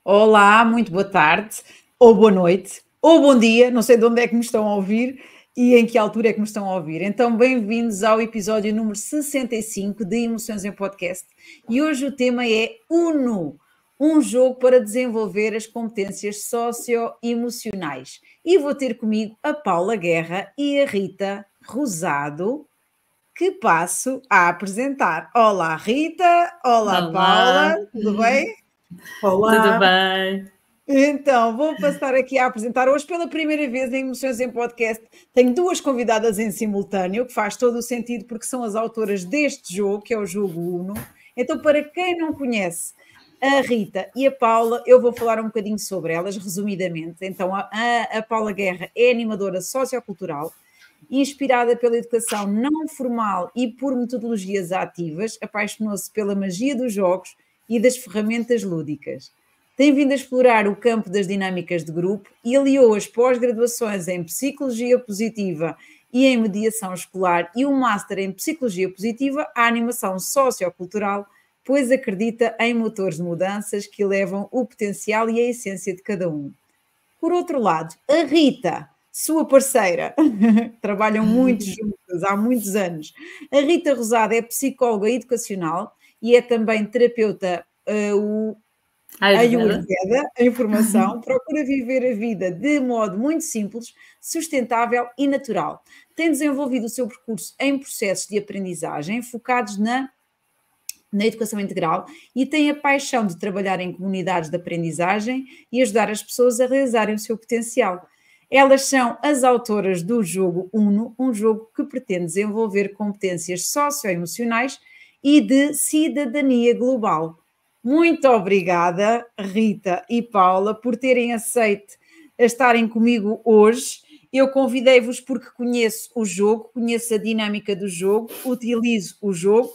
Olá, muito boa tarde, ou boa noite, ou bom dia, não sei de onde é que me estão a ouvir e em que altura é que me estão a ouvir. Então, bem-vindos ao episódio número 65 de Emoções em Podcast. E hoje o tema é UNO, um jogo para desenvolver as competências socioemocionais. E vou ter comigo a Paula Guerra e a Rita Rosado, que passo a apresentar. Olá, Rita. Olá, Olá. Paula. Tudo bem? Olá. Tudo bem? Então, vou passar aqui a apresentar hoje pela primeira vez em Emoções em Podcast. Tenho duas convidadas em simultâneo, que faz todo o sentido porque são as autoras deste jogo, que é o jogo UNO. Então, para quem não conhece a Rita e a Paula, eu vou falar um bocadinho sobre elas, resumidamente. Então, a Paula Guerra é animadora sociocultural, inspirada pela educação não formal e por metodologias ativas, apaixonou-se pela magia dos jogos e das ferramentas lúdicas. Tem vindo a explorar o campo das dinâmicas de grupo e aliou as pós-graduações em Psicologia Positiva e em Mediação Escolar e o Master em Psicologia Positiva à animação sociocultural, pois acredita em motores de mudanças que elevam o potencial e a essência de cada um. Por outro lado, a Rita, sua parceira, trabalham muito juntas há muitos anos. A Rita Rosado é psicóloga educacional e é também terapeuta Ayurveda, em formação, procura viver a vida de modo muito simples, sustentável e natural. Tem desenvolvido o seu percurso em processos de aprendizagem focados na educação integral e tem a paixão de trabalhar em comunidades de aprendizagem e ajudar as pessoas a realizarem o seu potencial. Elas são as autoras do jogo UNO, um jogo que pretende desenvolver competências socioemocionais e de cidadania global. Muito obrigada, Rita e Paula, por terem aceito estarem comigo hoje. Eu convidei-vos porque conheço o jogo, conheço a dinâmica do jogo, utilizo o jogo,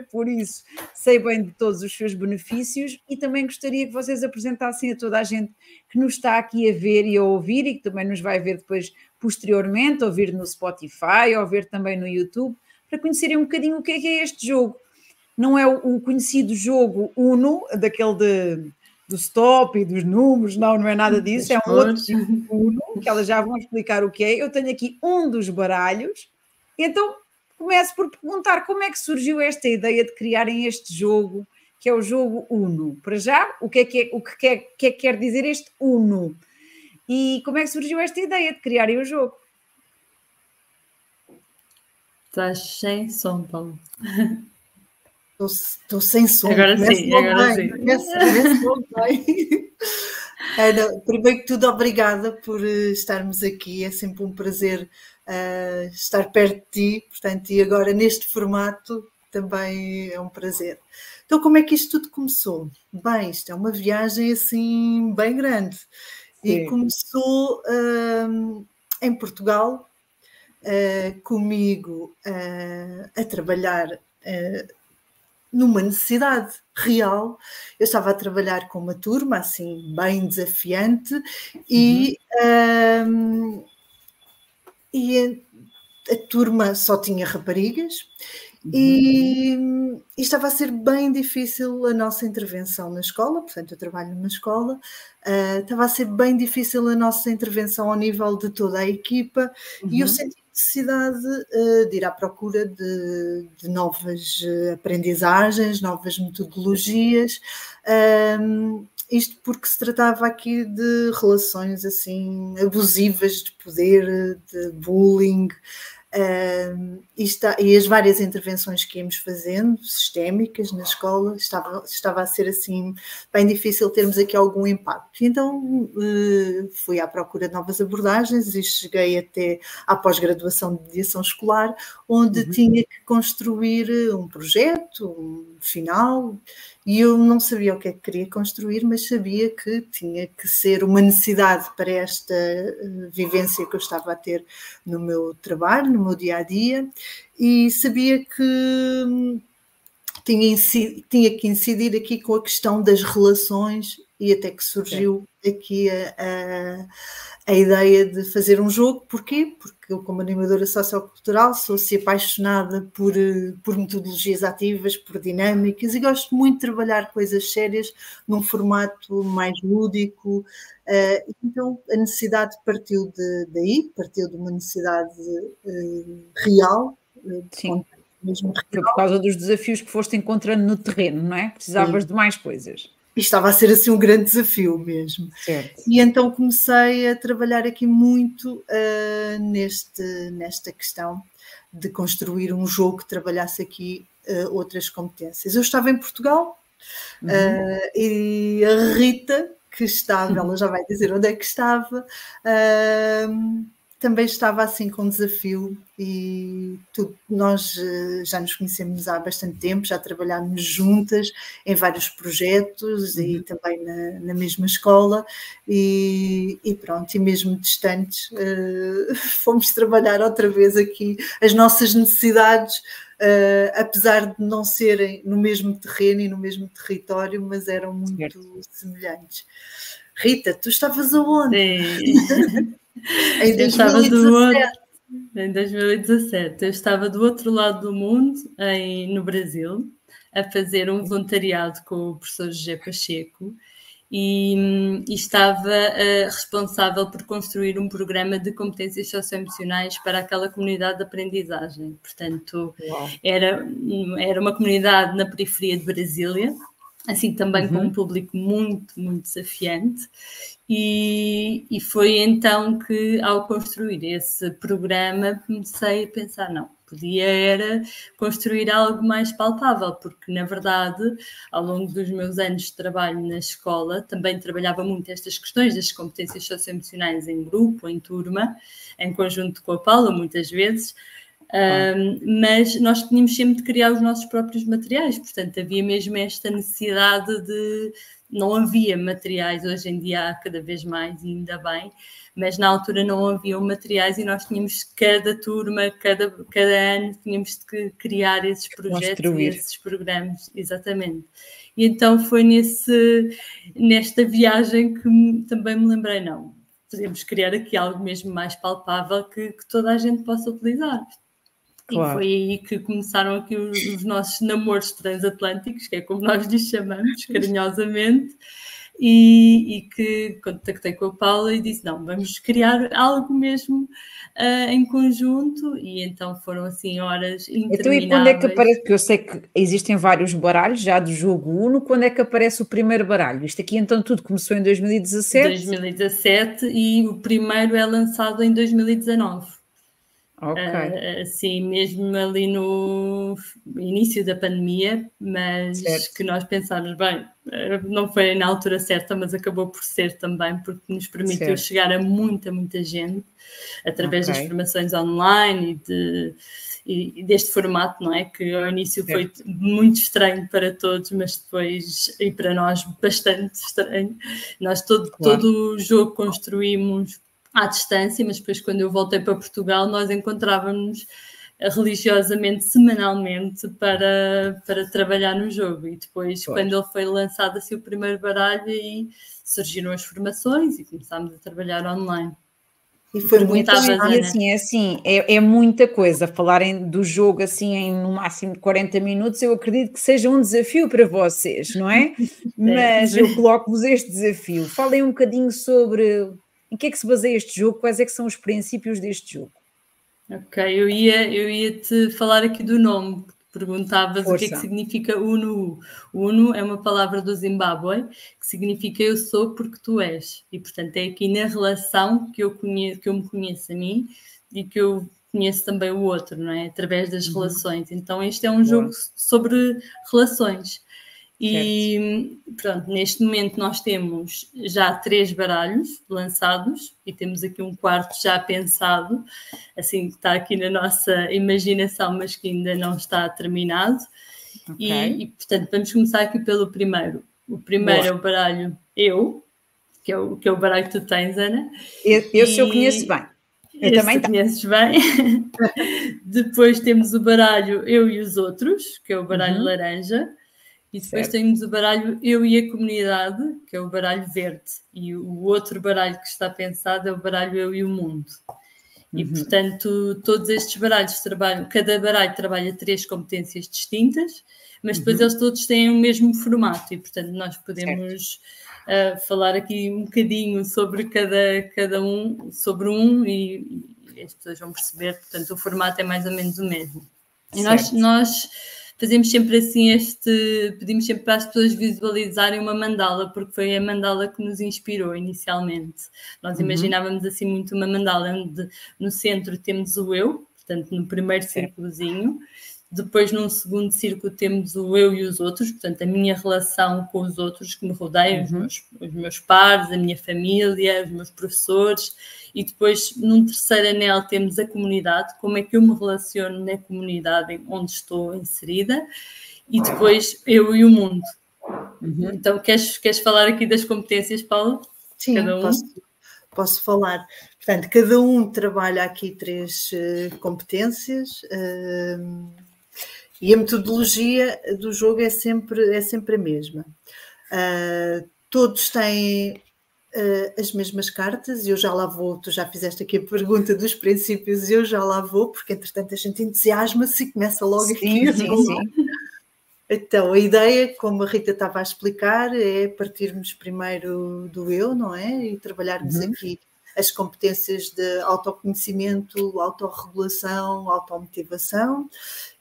por isso sei bem de todos os seus benefícios e também gostaria que vocês apresentassem a toda a gente que nos está aqui a ver e a ouvir e que também nos vai ver depois posteriormente, ouvir no Spotify, ouvir também no YouTube, para conhecerem um bocadinho o que é este jogo. Não é o conhecido jogo UNO, daquele do stop e dos números, não é nada disso, é um outro tipo de UNO, que elas já vão explicar o que é. Eu tenho aqui um dos baralhos, então começo por perguntar como é que surgiu esta ideia de criarem este jogo, que é o jogo UNO. Para já, o que é que quer dizer este UNO? E como é que surgiu esta ideia de criarem o jogo? Estás sem som, Paulo. Estou sem som. Agora sim, agora sim. Ana, primeiro que tudo, obrigada por estarmos aqui. É sempre um prazer estar perto de ti. Portanto, e agora neste formato também é um prazer. Então, como é que isto tudo começou? Bem, isto é uma viagem assim bem grande. Sim. E começou em Portugal, comigo a trabalhar numa necessidade real. Eu estava a trabalhar com uma turma assim bem desafiante e a turma só tinha raparigas e estava a ser bem difícil a nossa intervenção na escola. Portanto, eu trabalho numa escola, estava a ser bem difícil a nossa intervenção ao nível de toda a equipa e eu senti necessidade de ir à procura de novas aprendizagens, novas metodologias, isto porque se tratava aqui de relações assim abusivas de poder, de bullying, e as várias intervenções que íamos fazendo, sistémicas na escola, estava a ser assim bem difícil termos aqui algum impacto. E então fui à procura de novas abordagens e cheguei até à pós-graduação de mediação escolar, onde tinha que construir um projeto, um final, e eu não sabia o que é que queria construir, mas sabia que tinha que ser uma necessidade para esta vivência que eu estava a ter no meu trabalho, no meu dia-a-dia, e sabia que tinha que incidir aqui com a questão das relações e até que surgiu aqui a ideia de fazer um jogo. Porquê? Porque eu, como animadora sociocultural, sou assim apaixonada por metodologias ativas, por dinâmicas, e gosto muito de trabalhar coisas sérias num formato mais lúdico. Então a necessidade partiu daí, partiu de uma necessidade real, Sim. mesmo real. Foi por causa dos desafios que foste encontrando no terreno, não é? Precisavas Sim. de mais coisas. E estava a ser assim um grande desafio mesmo. Certo. E então comecei a trabalhar aqui muito nesta questão de construir um jogo que trabalhasse aqui outras competências. Eu estava em Portugal e a Rita, que estava, ela já vai dizer onde é que estava, também estava assim com um desafio, e nós já nos conhecemos há bastante tempo, já trabalhámos juntas em vários projetos e também na mesma escola, e pronto, e mesmo distantes, fomos trabalhar outra vez aqui as nossas necessidades, apesar de não serem no mesmo terreno e no mesmo território, mas eram muito semelhantes. Rita, tu estavas aonde? Sim. Em 2017. Em 2017, eu estava do outro lado do mundo, no Brasil, a fazer um voluntariado com o professor José Pacheco, e estava responsável por construir um programa de competências socioemocionais para aquela comunidade de aprendizagem. Portanto, era uma comunidade na periferia de Brasília, assim também com um público muito, muito desafiante. E foi então que, ao construir esse programa, comecei a pensar, não, podia era construir algo mais palpável, porque, na verdade, ao longo dos meus anos de trabalho na escola, também trabalhava muito estas questões das competências socioemocionais em grupo, em turma, em conjunto com a Paula, muitas vezes, mas nós tínhamos sempre de criar os nossos próprios materiais, portanto, havia mesmo esta necessidade de... Não havia materiais, hoje em dia há cada vez mais, e ainda bem, mas na altura não haviam materiais e nós tínhamos, cada turma, cada ano, tínhamos de criar esses projetos e esses programas, exatamente. E então foi nesta viagem que também me lembrei, não, podemos criar aqui algo mesmo mais palpável que toda a gente possa utilizar. Claro. E foi aí que começaram aqui os nossos namoros transatlânticos, que é como nós lhes chamamos, carinhosamente, e que contactei com a Paula e disse, não, vamos criar algo mesmo em conjunto, e então foram assim horas intermináveis. Então, e quando é que aparece, porque eu sei que existem vários baralhos já do jogo Uno, quando é que aparece o primeiro baralho? Isto aqui então tudo começou em 2017? 2017, e o primeiro é lançado em 2019. Okay. Assim, mesmo ali no início da pandemia, mas que nós pensámos, bem, não foi na altura certa, mas acabou por ser também, porque nos permitiu chegar a muita gente, através das formações online e deste formato, não é? Que ao início foi muito estranho para todos, mas depois, e para nós, bastante estranho. Nós todo o jogo construímos à distância, mas depois quando eu voltei para Portugal nós encontrávamos religiosamente, semanalmente, para trabalhar no jogo, e depois quando ele foi lançado assim o primeiro baralho, aí surgiram as formações e começámos a trabalhar online. E foi muito assim, é muita coisa, falarem do jogo assim em no máximo 40 minutos, eu acredito que seja um desafio para vocês, não é? Mas eu coloco-vos este desafio. Falem um bocadinho sobre... Em que é que se baseia este jogo? Quais é que são os princípios deste jogo? Ok, eu ia-te falar aqui do nome, que perguntavas o que é que significa Uno. Uno é uma palavra do Zimbábue, que significa eu sou porque tu és. E, portanto, é aqui na relação que eu me conheço a mim e que eu conheço também o outro, não é? Através das relações. Então, este é um jogo sobre relações. E pronto, neste momento nós temos já 3 baralhos lançados e temos aqui um quarto já pensado, assim, que está aqui na nossa imaginação, mas que ainda não está terminado. E portanto vamos começar aqui pelo primeiro. O primeiro é o baralho que é o baralho que tu tens, Ana. Eu conheço bem. Eu também conheces bem. Depois temos o baralho Eu e os Outros, que é o baralho laranja. E depois Certo. temos o baralho Eu e a Comunidade, que é o baralho verde. E o outro baralho que está pensado é o baralho Eu e o Mundo. E, portanto, todos estes baralhos trabalham, cada baralho trabalha 3 competências distintas, mas depois eles todos têm o mesmo formato e, portanto, nós podemos falar aqui um bocadinho sobre cada um, sobre e as pessoas vão perceber, portanto, o formato é mais ou menos o mesmo. E nós fazemos sempre assim pedimos sempre para as pessoas visualizarem uma mandala, porque foi a mandala que nos inspirou inicialmente. Nós imaginávamos assim muito uma mandala onde no centro temos o eu, portanto no primeiro círculozinho, depois num segundo círculo temos o eu e os outros, portanto a minha relação com os outros que me rodeiam, os meus pares, a minha família, os meus professores, e depois num terceiro anel temos a comunidade, como é que eu me relaciono na comunidade onde estou inserida, e depois eu e o mundo. Então queres falar aqui das competências, Paulo? Sim, cada um? Posso falar. Portanto, cada um trabalha aqui 3 competências, e a metodologia do jogo é sempre a mesma. Todos têm as mesmas cartas, e eu já lá vou, tu já fizeste aqui a pergunta dos princípios, eu já lá vou, porque entretanto a gente entusiasma-se e começa logo aqui a falar. Então, a ideia, como a Rita estava a explicar, é partirmos primeiro do eu, não é? E trabalharmos aqui as competências de autoconhecimento, autorregulação, automotivação,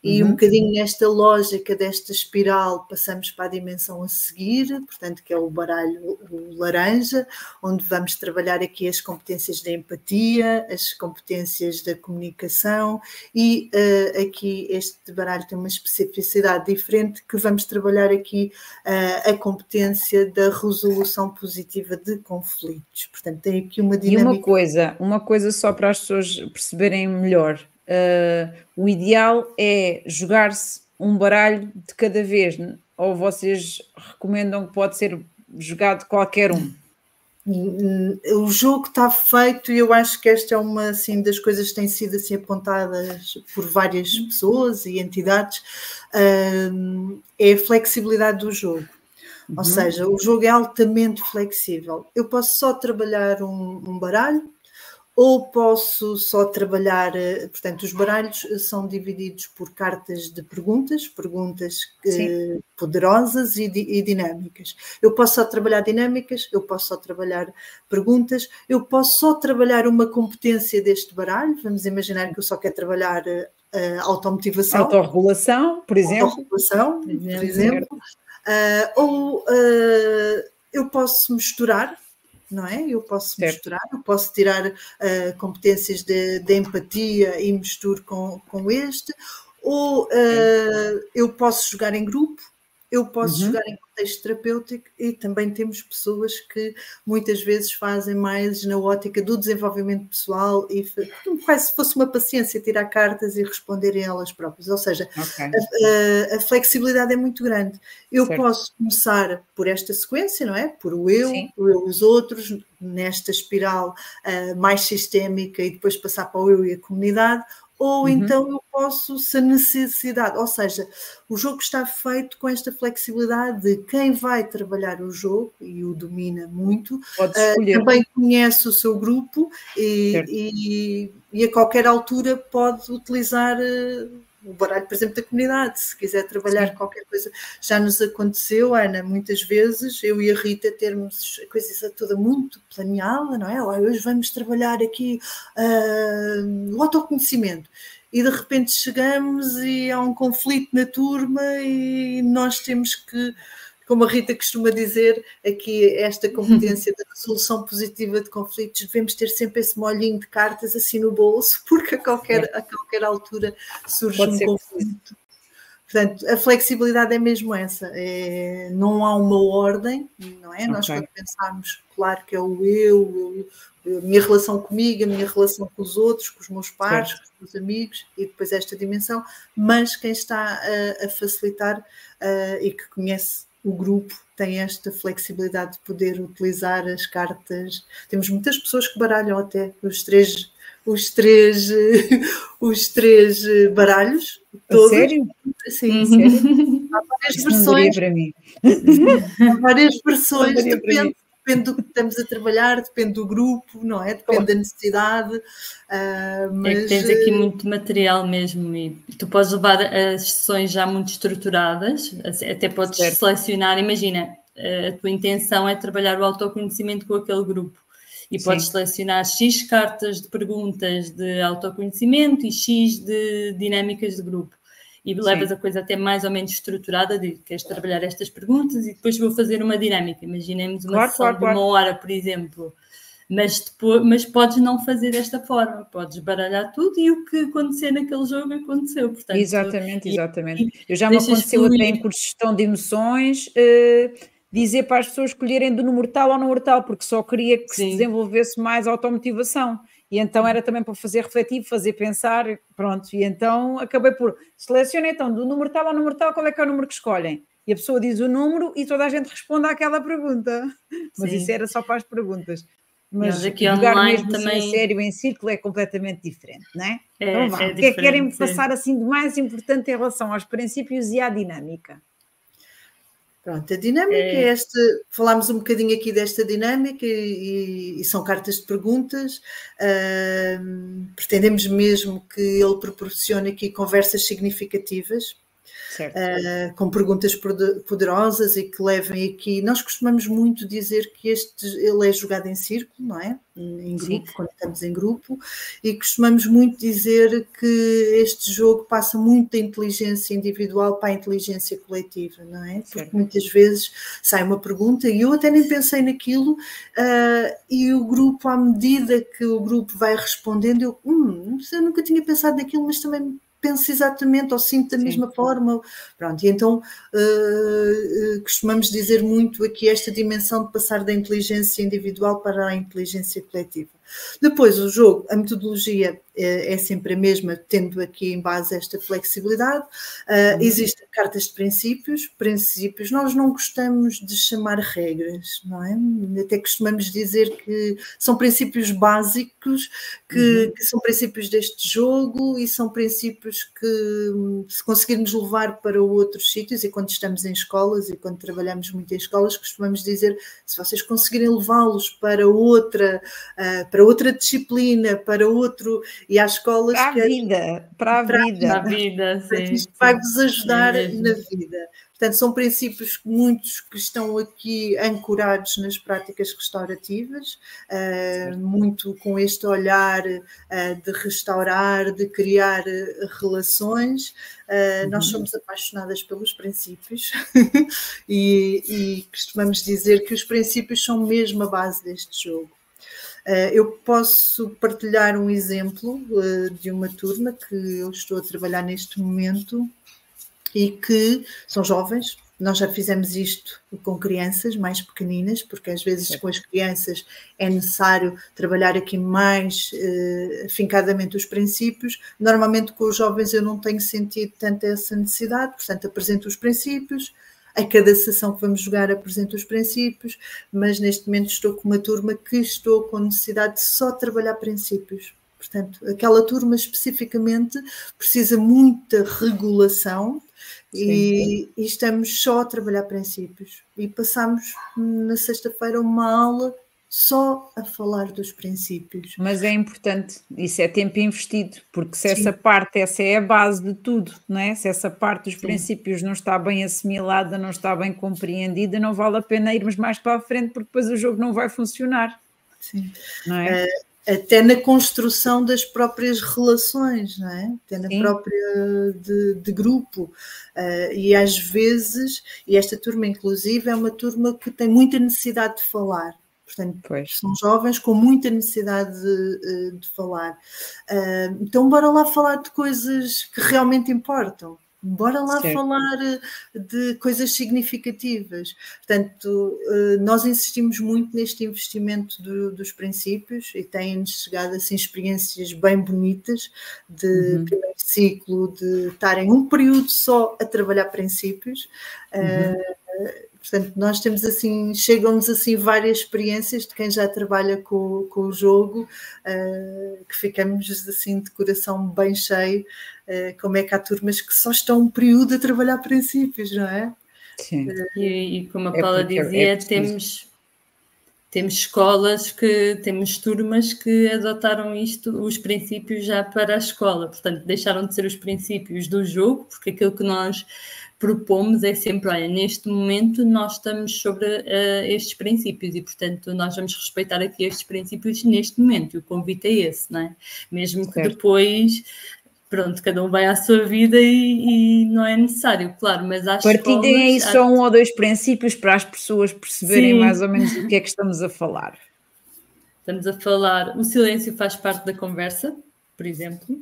e um bocadinho nesta lógica desta espiral passamos para a dimensão a seguir, portanto que é o baralho o laranja, onde vamos trabalhar aqui as competências da empatia, as competências da comunicação, e aqui este baralho tem uma especificidade diferente, que vamos trabalhar aqui a competência da resolução positiva de conflitos. Portanto, tem aqui uma dinâmica. E uma coisa só para as pessoas perceberem melhor. O ideal é jogar-se um baralho de cada vez, ou vocês recomendam que pode ser jogado qualquer um? O jogo está feito, e eu acho que esta é uma assim, das coisas que têm sido assim, apontadas por várias pessoas e entidades, é a flexibilidade do jogo. Ou seja, o jogo é altamente flexível. Eu posso só trabalhar um baralho, ou posso só trabalhar, portanto, os baralhos são divididos por cartas de perguntas poderosas e dinâmicas. Eu posso só trabalhar dinâmicas, eu posso só trabalhar perguntas, eu posso só trabalhar uma competência deste baralho, vamos imaginar que eu só quero trabalhar automotivação. Autorregulação, por exemplo. Autorregulação, por exemplo. Ou eu posso misturar, não é? Eu posso misturar, eu posso tirar competências de empatia e misturo com este, ou eu posso jogar em grupo, eu posso jogar em contexto terapêutico, e também temos pessoas que muitas vezes fazem mais na ótica do desenvolvimento pessoal, e quase se fosse uma paciência tirar cartas e responderem elas próprias. Ou seja, a flexibilidade é muito grande. Eu posso começar por esta sequência, não é? Por o eu e os outros, nesta espiral mais sistémica, e depois passar para o eu e a comunidade. Ou então eu posso, se a necessidade, ou seja, o jogo está feito com esta flexibilidade de quem vai trabalhar o jogo e o domina muito, também conhece o seu grupo e a qualquer altura pode utilizar o baralho, por exemplo, da comunidade, se quiser trabalhar qualquer coisa. Já nos aconteceu, Ana, muitas vezes, eu e a Rita termos a coisa toda muito planeada, não é? Hoje vamos trabalhar aqui o autoconhecimento. E de repente chegamos e há um conflito na turma e nós temos que, como a Rita costuma dizer, aqui esta competência da resolução positiva de conflitos, devemos ter sempre esse molhinho de cartas assim no bolso, porque a qualquer altura surge um conflito. Portanto, a flexibilidade é mesmo essa, não há uma ordem, não é? Nós quando pensarmos, claro que é o eu, a minha relação comigo, a minha relação com os outros, com os meus pares, com os meus amigos, e depois esta dimensão, mas quem está a facilitar e que conhece o grupo tem esta flexibilidade de poder utilizar as cartas. Temos muitas pessoas que baralham até os três baralhos, Todas. Sério? Sim, sério? Há várias Isso não daria versões. para mim. Há várias versões, daria para mim. depende do que estamos a trabalhar, depende do grupo, não é? Depende da necessidade. É que Mas tens aqui muito material mesmo e tu podes levar as sessões já muito estruturadas, até podes Certo. selecionar, imagina, a tua intenção é trabalhar o autoconhecimento com aquele grupo e podes Sim. selecionar X cartas de perguntas de autoconhecimento e X de dinâmicas de grupo. E levas Sim. a coisa até mais ou menos estruturada, de queres trabalhar estas perguntas e depois vou fazer uma dinâmica. Imaginemos uma sessão de 1 hora, por exemplo, mas podes não fazer desta forma, podes baralhar tudo e o que acontecer naquele jogo aconteceu. Portanto, Exatamente. e Eu já me deixas aconteceu até em fluir. cursos de gestão de emoções, dizer para as pessoas escolherem do número tal ou número tal, porque só queria que se Sim. desenvolvesse mais automotivação. E então era também para fazer refletir, fazer pensar, pronto. E então acabei por selecionar então do número tal ao número tal, qual é que é o número que escolhem? E a pessoa diz o número e toda a gente responde àquela pergunta. Mas isso Sim. era só para as perguntas. Nós Mas aqui jogar online mesmo assim a também sério em círculo é completamente diferente, não é? Então vá, é o que é que querem diferente. passar assim de mais importante em relação aos princípios e à dinâmica? Pronto, a dinâmica é esta, falámos um bocadinho aqui desta dinâmica e são cartas de perguntas, pretendemos mesmo que ele proporcione aqui conversas significativas, Certo. Com perguntas poderosas e que levem aqui, nós costumamos muito dizer que ele é jogado em círculo, não é? Em grupo, quando estamos em grupo, e costumamos muito dizer que este jogo passa muito da inteligência individual para a inteligência coletiva, não é? Porque muitas vezes sai uma pergunta e eu até nem pensei naquilo, e o grupo, à medida que o grupo vai respondendo, eu nunca tinha pensado naquilo, mas também penso exatamente ou sinto da mesma forma. Pronto, e então costumamos dizer muito aqui esta dimensão de passar da inteligência individual para a inteligência coletiva. Depois o jogo, a metodologia é sempre a mesma, tendo aqui em base esta flexibilidade. Existem cartas de princípios, nós não gostamos de chamar regras, não é? Até costumamos dizer que são princípios básicos, que são princípios deste jogo e são princípios que, se conseguirmos levar para outros sítios, e quando estamos em escolas e quando trabalhamos muito em escolas, costumamos dizer, se vocês conseguirem levá-los para outra disciplina, para outro, e há escolas para a vida, sim, isto vai-vos ajudar na vida. Portanto, são princípios muitos que estão aqui ancorados nas práticas restaurativas, muito com este olhar de restaurar, de criar relações. Nós somos apaixonadas pelos princípios e costumamos dizer que os princípios são mesmo a base deste jogo. Eu posso partilhar um exemplo de uma turma que eu estou a trabalhar neste momento e que são jovens. Nós já fizemos isto com crianças mais pequeninas, porque às vezes com as crianças é necessário trabalhar aqui mais afincadamente os princípios. Normalmente com os jovens eu não tenho sentido tanto essa necessidade, portanto apresento os princípios. A cada sessão que vamos jogar apresento os princípios, mas neste momento estou com uma turma que estou com necessidade de só trabalhar princípios. Portanto, aquela turma especificamente precisa muita regulação e estamos só a trabalhar princípios. E passamos na sexta-feira uma aula só a falar dos princípios. Mas é importante, isso é tempo investido, porque se essa é a base de tudo, não é? Se essa parte dos princípios não está bem assimilada, não está bem compreendida, não vale a pena irmos mais para a frente, porque depois o jogo não vai funcionar. Sim. Não é? Até na construção das próprias relações, não é? Até na própria de grupo. E às vezes, e esta turma inclusive é uma turma que tem muita necessidade de falar. Portanto, são jovens com muita necessidade de falar. Então, bora lá falar de coisas que realmente importam. Bora lá falar de coisas significativas. Portanto, nós insistimos muito neste investimento dos princípios e têm-nos chegado assim experiências bem bonitas de primeiro ciclo, de estarem um período só a trabalhar princípios. Portanto, nós temos assim, chegam-nos assim várias experiências de quem já trabalha com o jogo, que ficamos assim de coração bem cheio, como é que há turmas que só estão um período a trabalhar princípios, não é? Sim. E como a Paula dizia, temos escolas temos turmas que adotaram os princípios já para a escola, portanto deixaram de ser os princípios do jogo, porque aquilo que nós propomos é sempre, olha, neste momento nós estamos sobre estes princípios e, portanto, nós vamos respeitar aqui estes princípios neste momento, e o convite é esse, não é? Mesmo que depois, pronto, cada um vai à sua vida e não é necessário, claro, mas às Partilhem aí escolas... só 1 ou 2 princípios para as pessoas perceberem mais ou menos do que é que estamos a falar. Estamos a falar, o silêncio faz parte da conversa, por exemplo.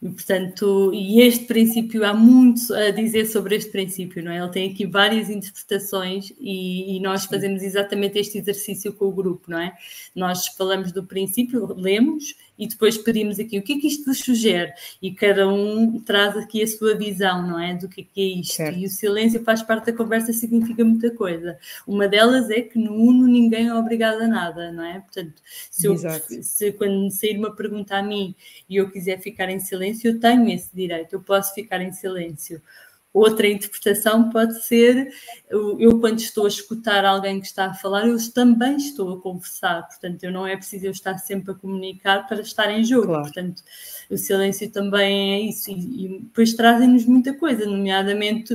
E, portanto, este princípio, há muito a dizer sobre este princípio, não é? Ele tem aqui várias interpretações e nós fazemos exatamente este exercício com o grupo, não é? Nós falamos do princípio, lemos e depois pedimos aqui o que é que isto vos sugere e cada um traz aqui a sua visão, não é? Do que é isto. Certo. E o silêncio faz parte da conversa, significa muita coisa. Uma delas é que no Uno ninguém é obrigado a nada, não é? Portanto, se quando sair uma pergunta a mim e eu quiser ficar em silêncio, eu tenho esse direito, eu posso ficar em silêncio. Outra interpretação pode ser, eu quando estou a escutar alguém que está a falar, eu também estou a conversar, portanto, não é preciso eu estar sempre a comunicar para estar em jogo, claro. Portanto, o silêncio também é isso, e depois trazem-nos muita coisa, nomeadamente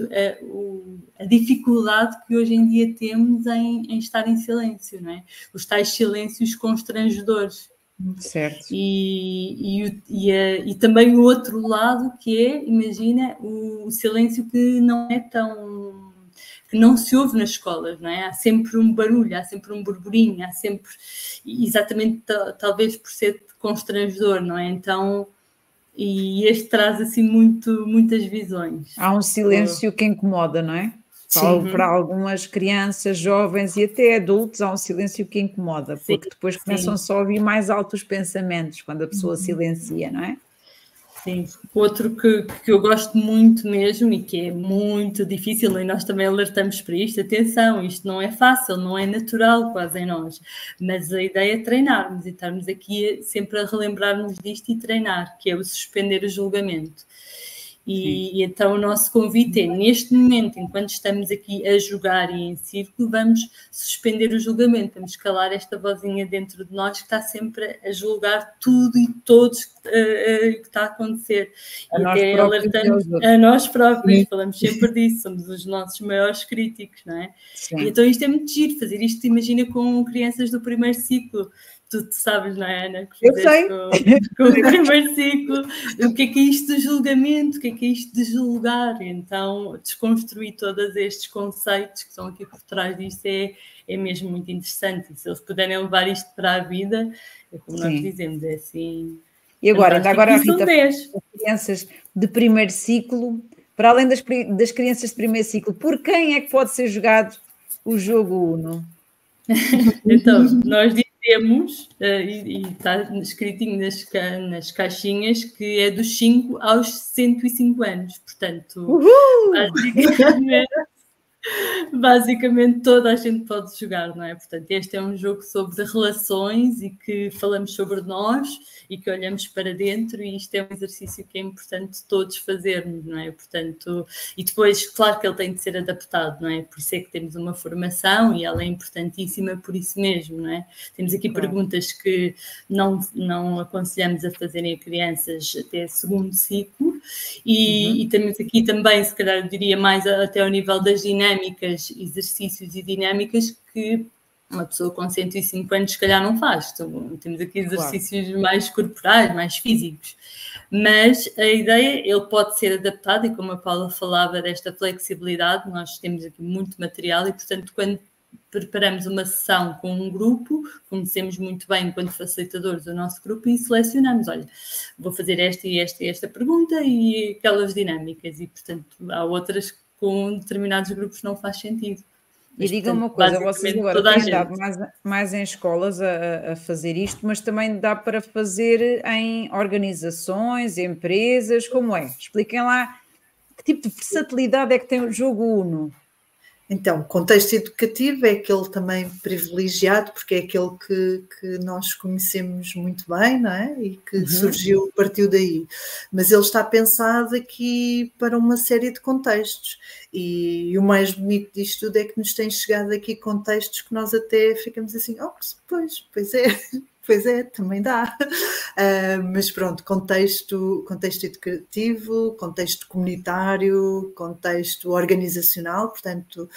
a dificuldade que hoje em dia temos em estar em silêncio, não é? Os tais silêncios constrangedores. Certo. E também o outro lado que é, imagina, o silêncio que não é tão... que não se ouve nas escolas, não é? Há sempre um barulho, há sempre um burburinho, há sempre... exatamente, talvez por ser constrangedor, não é? Então, e este traz assim muitas visões. Há um silêncio que incomoda, não é? Para algumas crianças, jovens e até adultos, há um silêncio que incomoda, porque depois começam só a ouvir mais altos pensamentos quando a pessoa silencia, não é? Sim. Outro que eu gosto muito mesmo e que é muito difícil, e nós também alertamos para isto, atenção, isto não é fácil, não é natural quase em nós, mas a ideia é treinarmos e estarmos aqui sempre a relembrar-nos disto e treinar, que é o suspender o julgamento. E então o nosso convite é, neste momento, enquanto estamos aqui a jogar e em círculo, vamos suspender o julgamento, vamos calar esta vozinha dentro de nós que está sempre a julgar tudo e todos que está a acontecer. E até alertamos a nós próprios, falamos sempre disso, somos os nossos maiores críticos, não é? E então isto é muito giro, fazer isto, imagina, com crianças do primeiro ciclo. Tu sabes, não é, Ana? Eu sei. Com o primeiro ciclo, o que é isto de julgamento, o que é isto de julgar? Então, desconstruir todos estes conceitos que estão aqui por trás disto é mesmo muito interessante. E se eles puderem levar isto para a vida, é como nós dizemos, é assim... E agora, Rita, crianças de primeiro ciclo, para além das crianças de primeiro ciclo, por quem é que pode ser jogado o jogo Uno? Então, nós dizemos, e está escritinho nas caixinhas, que é dos 5 aos 105 anos. Portanto, basicamente toda a gente pode jogar, não é? Portanto, este é um jogo sobre relações e que falamos sobre nós e que olhamos para dentro, e isto é um exercício que é importante todos fazermos, não é? Portanto, e depois, claro que ele tem de ser adaptado, não é? Por isso é que temos uma formação e ela é importantíssima por isso mesmo, não é? Temos aqui perguntas que não aconselhamos a fazerem a crianças até segundo ciclo e temos aqui também, se calhar eu diria mais até ao nível das dinâmicas, exercícios e dinâmicas que uma pessoa com 105 anos se calhar não faz. Então, temos aqui exercícios mais corporais, mais físicos. Mas a ideia, ele pode ser adaptado, e como a Paula falava desta flexibilidade, nós temos aqui muito material e, portanto, quando preparamos uma sessão com um grupo, conhecemos muito bem, enquanto facilitadores, o nosso grupo e selecionamos, olha, vou fazer esta e esta pergunta e aquelas dinâmicas, e, portanto, há outras que com determinados grupos não faz sentido. E diga uma coisa, vocês agora têm andado mais em escolas a fazer isto, mas também dá para fazer em organizações, empresas, como é? Expliquem lá que tipo de versatilidade é que tem o jogo Uno. Então, o contexto educativo é aquele também privilegiado, porque é aquele que nós conhecemos muito bem, não é? E que partiu daí. Mas ele está pensado aqui para uma série de contextos. E o mais bonito disto tudo é que nos tem chegado aqui contextos que nós até ficamos assim, pois é. Pois é, também dá. Mas pronto, contexto educativo, contexto comunitário, contexto organizacional, portanto,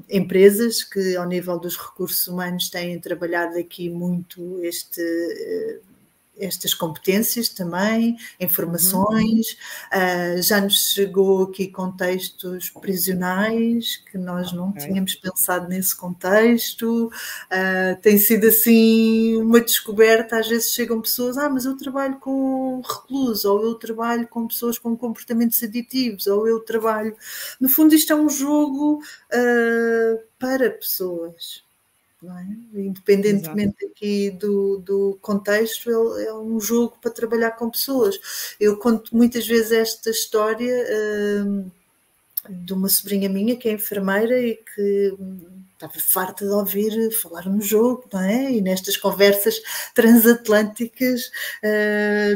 empresas que ao nível dos recursos humanos têm trabalhado aqui muito estas competências também, informações, já nos chegou aqui contextos prisionais, que nós não tínhamos pensado nesse contexto, tem sido assim uma descoberta, às vezes chegam pessoas, mas eu trabalho com reclusos, ou eu trabalho com pessoas com comportamentos aditivos, ou eu trabalho... No fundo isto é um jogo para pessoas. Não é? Independentemente aqui do contexto, é um jogo para trabalhar com pessoas. Eu conto muitas vezes esta história de uma sobrinha minha que é enfermeira e que estava farta de ouvir falar no jogo, não é? E nestas conversas transatlânticas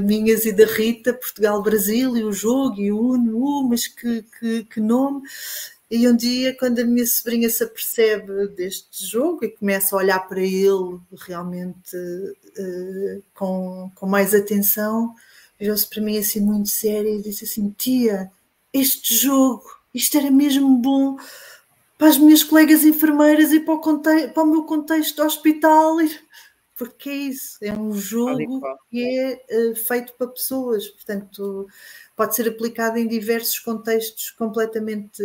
minhas e da Rita, Portugal-Brasil, e o jogo, e o Uno, mas que nome... E um dia, quando a minha sobrinha se apercebe deste jogo e começa a olhar para ele realmente com mais atenção, virou-se para mim assim muito séria e disse assim: tia, este jogo, isto era mesmo bom para as minhas colegas enfermeiras e para o meu contexto de hospital, porque é isso, é um jogo que é feito para pessoas, portanto... Pode ser aplicado em diversos contextos completamente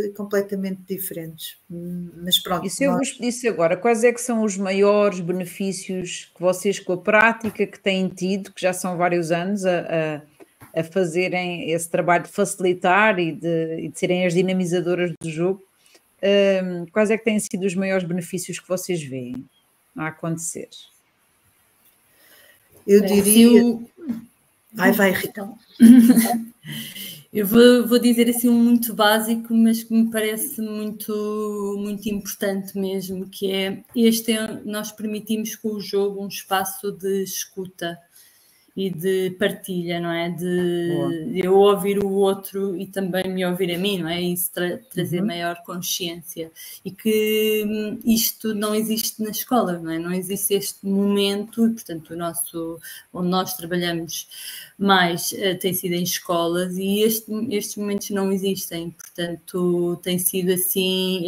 diferentes. Mas pronto. E se eu vos pedisse agora, quais é que são os maiores benefícios que vocês, com a prática que têm tido, que já são vários anos a fazerem esse trabalho de facilitar e de serem as dinamizadoras do jogo, quais é que têm sido os maiores benefícios que vocês veem a acontecer? Eu diria... Vai, Rita. Eu vou dizer assim um muito básico, mas que me parece muito, muito importante mesmo, que é nós permitimos com o jogo um espaço de escuta e de partilha, não é? De eu ouvir o outro e também me ouvir a mim, não é? Isso trazer maior consciência. E que isto não existe na escola, não é? Não existe este momento, e portanto onde nós trabalhamos mais tem sido em escolas, e estes momentos não existem, portanto tem sido assim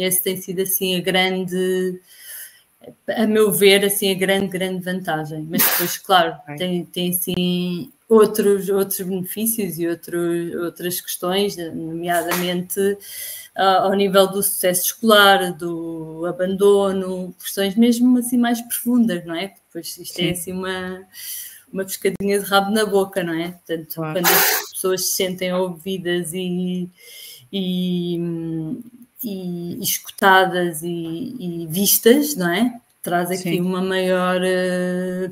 a meu ver, assim, a grande vantagem. Mas depois, claro, tem assim outros benefícios e outras questões, nomeadamente ao nível do sucesso escolar, do abandono, questões mesmo assim mais profundas, não é? Depois isto é assim uma pescadinha de rabo na boca, não é? Portanto, quando as pessoas se sentem ouvidas e escutadas e vistas, não é? Traz aqui uma maior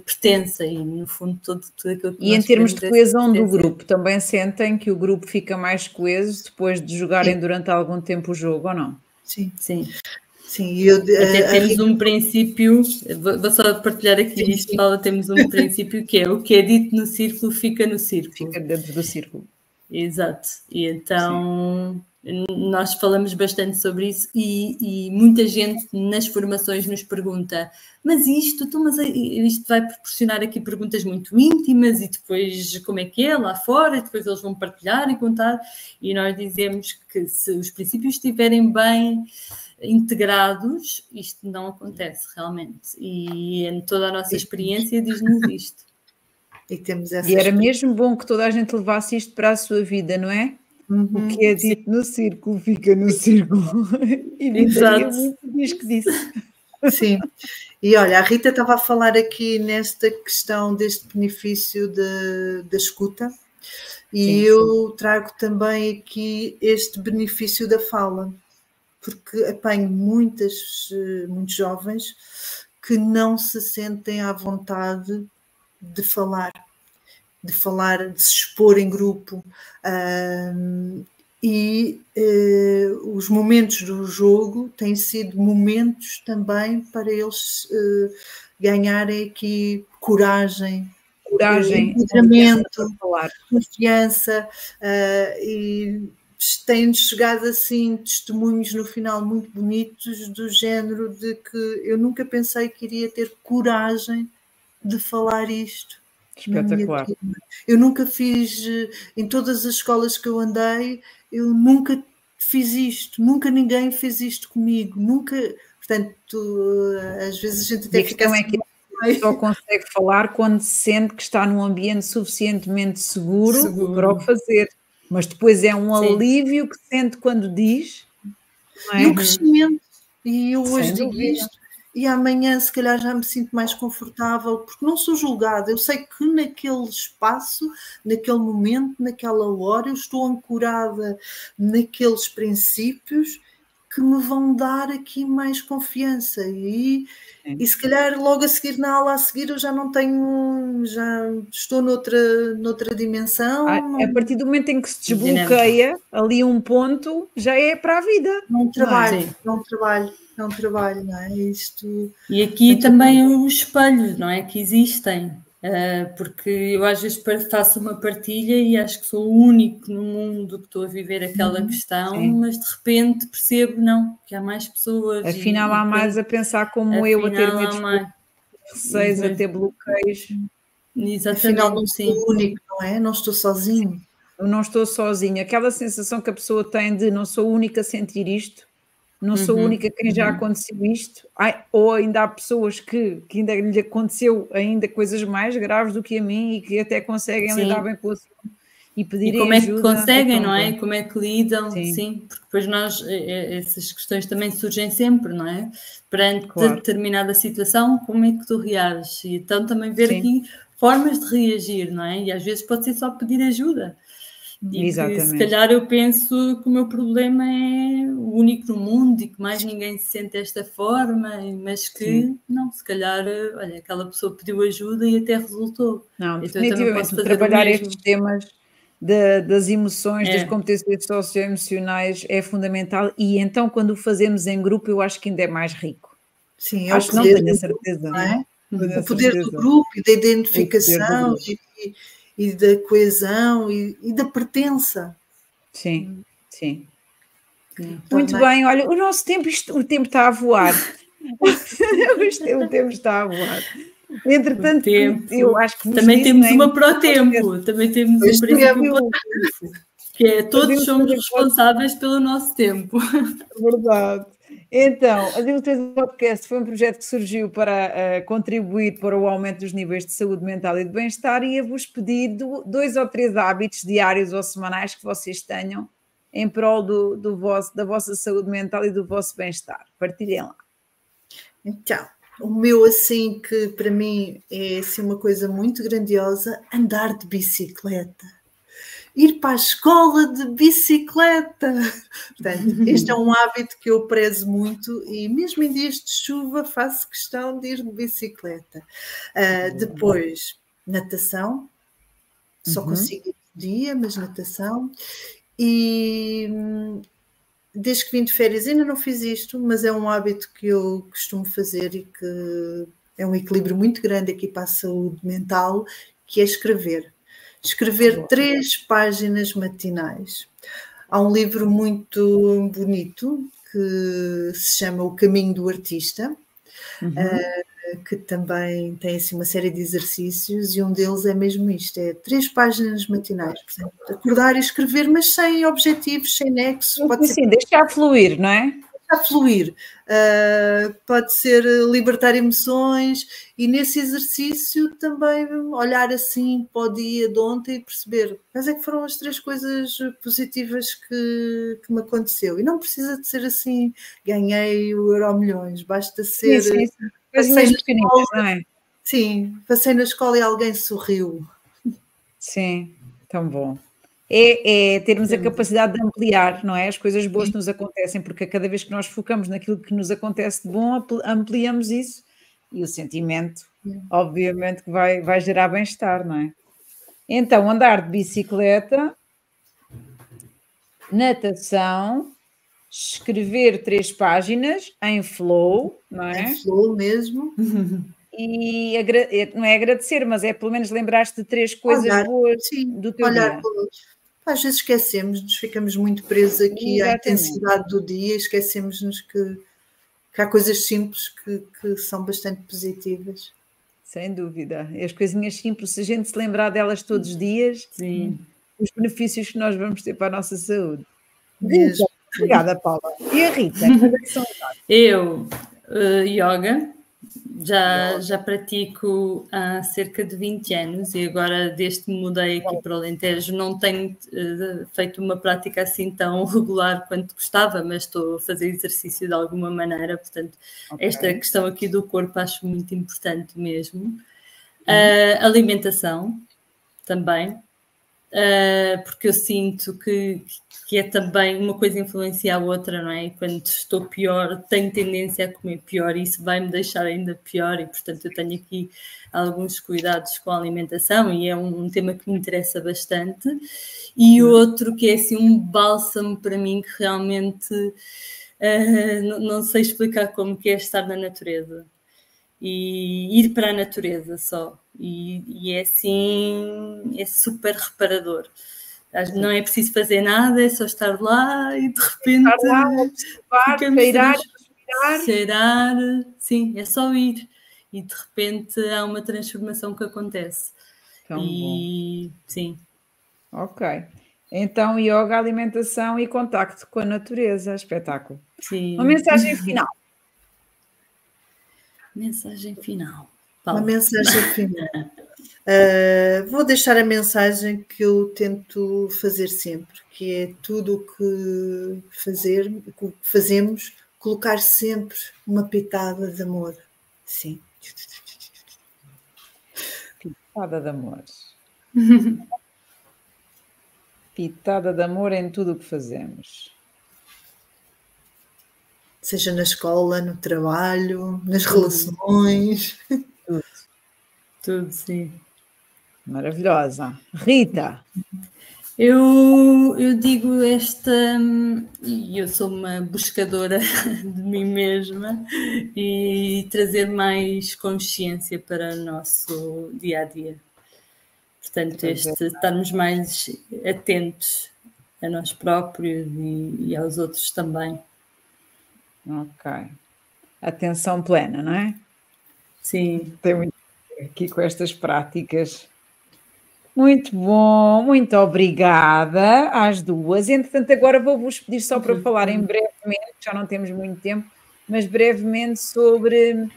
pertença e, no fundo, tudo aquilo que E em termos de coesão do grupo, também sentem que o grupo fica mais coeso depois de jogarem durante algum tempo o jogo, ou não? Sim. Até temos um princípio, vou só partilhar aqui isto, Paula, temos um princípio que é: o que é dito no círculo fica no círculo. Fica dentro do círculo. Exato. E então... Nós falamos bastante sobre isso e muita gente nas formações nos pergunta: mas isto vai proporcionar aqui perguntas muito íntimas e depois como é que é lá fora, e depois eles vão partilhar e contar, e nós dizemos que se os princípios estiverem bem integrados, isto não acontece realmente, e em toda a nossa experiência diz-nos isto. E era mesmo bom que toda a gente levasse isto para a sua vida, não é? O que é dito no círculo fica no círculo. E muito diz que disse. Sim. E olha, a Rita estava a falar aqui nesta questão deste benefício da escuta, e eu trago também aqui este benefício da fala, porque apanho muitos jovens que não se sentem à vontade de falar, de se expor em grupo, E os momentos do jogo têm sido momentos também para eles ganharem aqui coragem, empoderamento, confiança, e têm-nos chegado assim testemunhos no final muito bonitos do género de que eu nunca pensei que iria ter coragem de falar isto. Espetacular. Eu nunca fiz, em todas as escolas que eu andei, eu nunca fiz isto, nunca ninguém fez isto comigo, nunca, portanto, às vezes a gente até fica assim... é que só consegue falar quando se sente que está num ambiente suficientemente seguro para o fazer, mas depois é um alívio que sente quando diz, não é? E o crescimento, e eu hoje digo isto, e amanhã se calhar já me sinto mais confortável, porque não sou julgada, eu sei que naquele espaço, naquele momento, naquela hora, eu estou ancorada naqueles princípios que me vão dar aqui mais confiança, e se calhar logo a seguir, na aula a seguir, eu já não tenho, já estou noutra dimensão. A partir do momento em que se desbloqueia ali um ponto, já é para a vida. É um trabalho, não é? Isto... E aqui também os espelhos, não é? Que existem. Porque eu às vezes faço uma partilha e acho que sou o único no mundo que estou a viver aquela questão, mas de repente percebo, não, que há mais pessoas. Afinal, há mais a pensar como eu, a ter medos, receios, a ter bloqueios. Exatamente, afinal, não sou o único, não é? Não estou sozinho. Eu não estou sozinha. Aquela sensação que a pessoa tem de não sou a única a sentir isto, não sou a única a quem já aconteceu isto, ou ainda há pessoas que ainda lhe aconteceu ainda coisas mais graves do que a mim e que até conseguem lidar bem com o assunto e pedirem como é que ajuda, conseguem, não é? Como é que lidam, sim, porque depois nós, essas questões também surgem sempre, não é? Perante determinada situação, como é que tu reages? E então também ver aqui formas de reagir, não é? E às vezes pode ser só pedir ajuda. E que, se calhar eu penso que o meu problema é o único no mundo e que mais ninguém se sente desta forma, mas que não, se calhar, olha, aquela pessoa pediu ajuda e até resultou. Não, então definitivamente trabalhar estes temas das emoções, das competências socioemocionais é fundamental, e então quando o fazemos em grupo eu acho que ainda é mais rico. Sim, acho que não tenho a certeza. Não é? O poder do grupo e da identificação e da coesão e da pertença. Sim. Muito bem, olha, o nosso tempo, o tempo está a voar. O tempo está a voar. Entretanto, eu acho que também temos uma para o tempo, também temos um princípio que é todos somos responsáveis pelo nosso tempo. Verdade. Então, a Dilutreza Podcast foi um projeto que surgiu para contribuir para o aumento dos níveis de saúde mental e de bem-estar, e eu vos pedir 2 ou 3 hábitos diários ou semanais que vocês tenham em prol da vossa saúde mental e do vosso bem-estar. Partilhem lá. Então, o meu, assim, que para mim é assim, uma coisa muito grandiosa, andar de bicicleta. Ir para a escola de bicicleta. Portanto, este é um hábito que eu prezo muito e mesmo em dias de chuva faço questão de ir de bicicleta. Depois, natação. Só consigo ir de dia, mas natação. E desde que vim de férias ainda não fiz isto, mas é um hábito que eu costumo fazer e que é um equilíbrio muito grande aqui para a saúde mental, que é escrever. Escrever 3 páginas matinais. Há um livro muito bonito que se chama O Caminho do Artista, que também tem assim uma série de exercícios e um deles é mesmo isto, é 3 páginas matinais. Portanto, acordar e escrever, mas sem objetivos, sem nexo. Pode ser, deixar fluir, não é? Deixar fluir. Pode ser libertar emoções e nesse exercício também olhar assim para o dia de ontem e perceber quais é que foram as 3 coisas positivas que me aconteceu. E não precisa de ser assim, ganhei o Euromilhões, basta ser... Sim. Passei pequeninas, não é? Sim, passei na escola e alguém sorriu. Sim, tão bom. É termos a capacidade de ampliar, não é? As coisas boas que nos acontecem, porque cada vez que nós focamos naquilo que nos acontece de bom, ampliamos isso e o sentimento, obviamente, que vai gerar bem-estar, não é? Então, andar de bicicleta, natação, escrever 3 páginas em flow, não é? Em flow mesmo. E não é agradecer, mas é pelo menos lembrar-te de 3 coisas Olhar, boas sim, do teu olhar dia. às vezes esquecemos-nos, ficamos muito presos aqui à Exatamente. intensidade do dia, esquecemos-nos que há coisas simples que são bastante positivas. Sem dúvida. E as coisinhas simples, se a gente se lembrar delas todos os dias, Sim. os benefícios que nós vamos ter para a nossa saúde. Mesmo. Obrigada, Paula. E a Rita? Eu, yoga, já pratico há cerca de 20 anos e agora, desde que me mudei aqui para o Alentejo, não tenho feito uma prática assim tão regular quanto gostava, mas estou a fazer exercício de alguma maneira, portanto, esta questão aqui do corpo acho muito importante mesmo. Alimentação também, porque eu sinto que é também uma coisa influencia a outra, não é? E quando estou pior, tenho tendência a comer pior e isso vai-me deixar ainda pior e, portanto, eu tenho aqui alguns cuidados com a alimentação e é um tema que me interessa bastante. E outro que é assim um bálsamo para mim que realmente não sei explicar como que é estar na natureza. E ir para a natureza só. E é assim, é super reparador. Não é preciso fazer nada, é só estar lá e de repente estar lá, observar, cheirar, sim, é só ir. E de repente há uma transformação que acontece. Tão bom. Sim. Ok. Então, yoga, alimentação e contacto com a natureza. Espetáculo. Sim. Uma mensagem final. Mensagem final. Uma mensagem final. Vou deixar a mensagem que eu tento fazer sempre, que é tudo o que fazemos, colocar sempre uma pitada de amor. Sim. Pitada de amor. Pitada de amor em tudo o que fazemos. Seja na escola, no trabalho, nas relações. Tudo, sim. Maravilhosa. Rita? Eu digo e eu sou uma buscadora de mim mesma e trazer mais consciência para o nosso dia-a-dia. Portanto, estarmos mais atentos a nós próprios e aos outros também. Ok. Atenção plena, não é? Sim. Tem muito aqui com estas práticas. Muito bom, muito obrigada às duas. Entretanto, agora vou-vos pedir só para falarem brevemente, já não temos muito tempo, mas brevemente sobre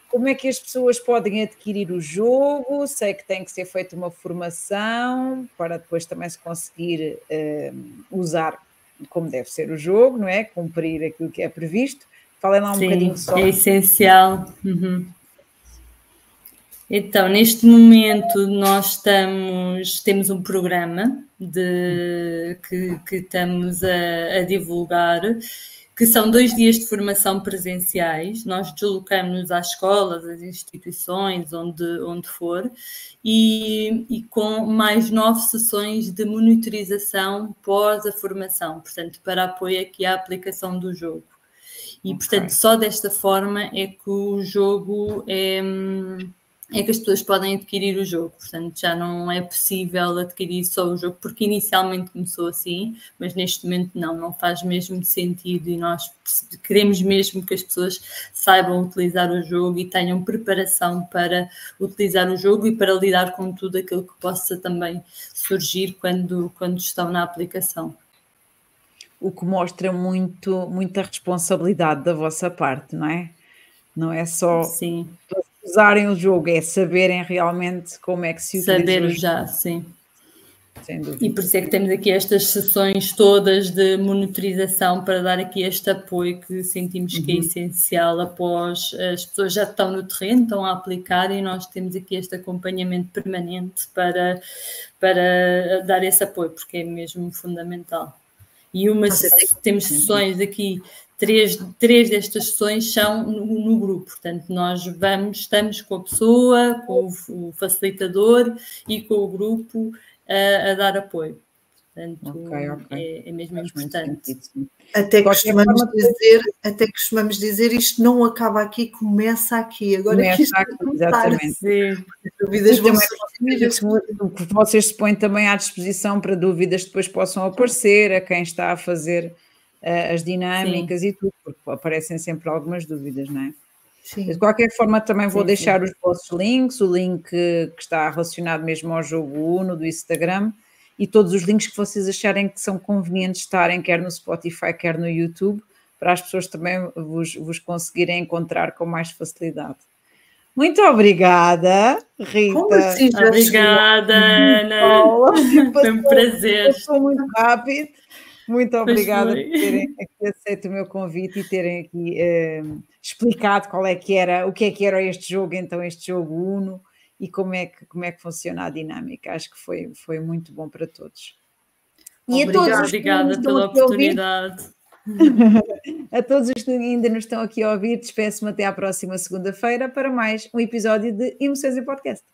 como é que as pessoas podem adquirir o jogo. Sei que tem que ser feita uma formação para depois também se conseguir usar como deve ser o jogo, não é? Cumprir aquilo que é previsto. Falem lá um bocadinho só. É essencial. Então, neste momento nós temos um programa que estamos a divulgar, que são 2 dias de formação presenciais. Nós deslocamos-nos às escolas, às instituições, onde for, e com mais 9 sessões de monitorização pós a formação, portanto, para apoio aqui à aplicação do jogo. E, portanto, só desta forma é que o jogo é que as pessoas podem adquirir o jogo, portanto já não é possível adquirir só o jogo, porque inicialmente começou assim, mas neste momento não faz mesmo sentido e nós queremos mesmo que as pessoas saibam utilizar o jogo e tenham preparação para utilizar o jogo e para lidar com tudo aquilo que possa também surgir quando estão na aplicação. O que mostra muita responsabilidade da vossa parte, não é? Não é só... Sim. Usarem o jogo, é saberem realmente como é que se utiliza Saber o jogo. já, sim. Sem dúvida. E por isso é que temos aqui estas sessões todas de monitorização para dar aqui este apoio que sentimos que é essencial após as pessoas já estão no terreno, estão a aplicar e nós temos aqui este acompanhamento permanente para dar esse apoio, porque é mesmo fundamental. E temos sessões aqui, três destas sessões são no grupo, portanto nós estamos com a pessoa, com o facilitador e com o grupo a dar apoio. Portanto, ok. é mesmo Faz muito importante. sentido, sim. Até costumamos dizer isto não acaba aqui, começa aqui. Agora é que isto Começa aqui, exatamente. Sim. As dúvidas E vão também surgir. o que vocês se põem também à disposição para dúvidas que depois possam aparecer a quem está a fazer as dinâmicas e tudo, porque aparecem sempre algumas dúvidas, não é? Sim. De qualquer forma, também vou Sim, deixar os vossos links, o link que está relacionado mesmo ao jogo Uno do Instagram e todos os links que vocês acharem que são convenientes estarem, quer no Spotify, quer no YouTube, para as pessoas também vos conseguirem encontrar com mais facilidade. Muito obrigada, Rita. Como assim, já Obrigada, Ana. Foi um prazer. Passou muito rápido. Muito obrigada por terem aqui aceito o meu convite e terem aqui explicado o que era este jogo, então este jogo Uno, e como é que funciona a dinâmica. Acho que foi muito bom para todos. E Obrigada pela oportunidade. A todos os que ainda nos estão aqui a ouvir, despeço-me até à próxima segunda-feira para mais um episódio de Emoções em Podcast.